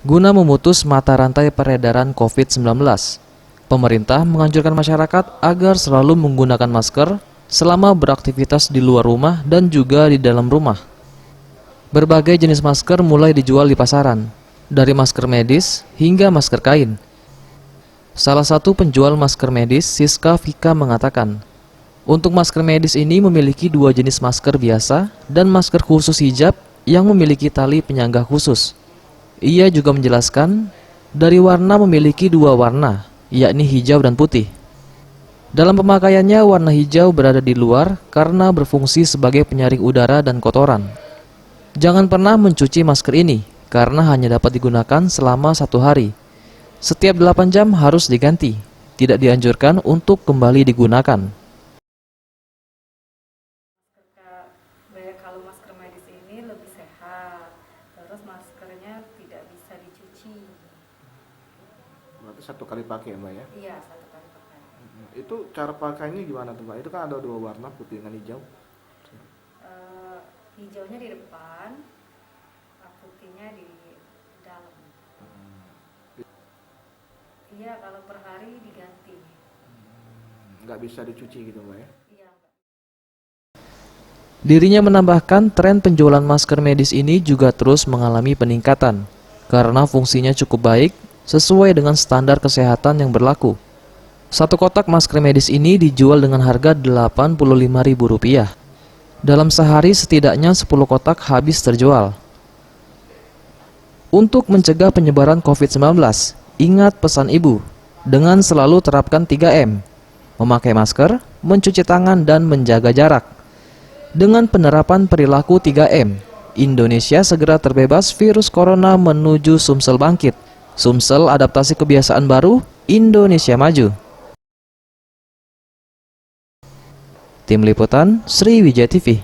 Guna memutus mata rantai peredaran COVID-19, pemerintah menganjurkan masyarakat agar selalu menggunakan masker selama beraktivitas di luar rumah dan juga di dalam rumah. Berbagai jenis masker mulai dijual di pasaran, dari masker medis hingga masker kain. Salah satu penjual masker medis, Siska Vika, mengatakan, untuk masker medis ini memiliki dua jenis masker biasa dan masker khusus hijab yang memiliki tali penyangga khusus. Ia juga menjelaskan, dari warna memiliki dua warna, yakni hijau dan putih. Dalam pemakaiannya, warna hijau berada di luar karena berfungsi sebagai penyaring udara dan kotoran. Jangan pernah mencuci masker ini, karena hanya dapat digunakan selama 1 hari. Setiap 8 jam harus diganti, tidak dianjurkan untuk kembali digunakan. Kalau masker medis ini lebih sehat, terus maskernya tidak bisa dicuci. Berarti 1 kali pakai, Mbak ya? Iya, 1 kali pakai. Itu cara pakainya gimana tuh, Mbak? Itu kan ada 2 warna, putih dan hijau. Hijaunya di depan, putihnya di dalam. Iya, kalau per hari diganti. Nggak bisa dicuci gitu, Mbak ya? Iya. Dirinya menambahkan tren penjualan masker medis ini juga terus mengalami peningkatan karena fungsinya cukup baik sesuai dengan standar kesehatan yang berlaku. 1 kotak masker medis ini dijual dengan harga Rp85.000. Dalam sehari setidaknya 10 kotak habis terjual. Untuk mencegah penyebaran COVID-19, ingat pesan ibu, dengan selalu terapkan 3M, memakai masker, mencuci tangan, dan menjaga jarak. Dengan penerapan perilaku 3M, Indonesia segera terbebas virus corona menuju Sumsel bangkit. Sumsel adaptasi kebiasaan baru, Indonesia maju. Tim Liputan Sriwijaya TV.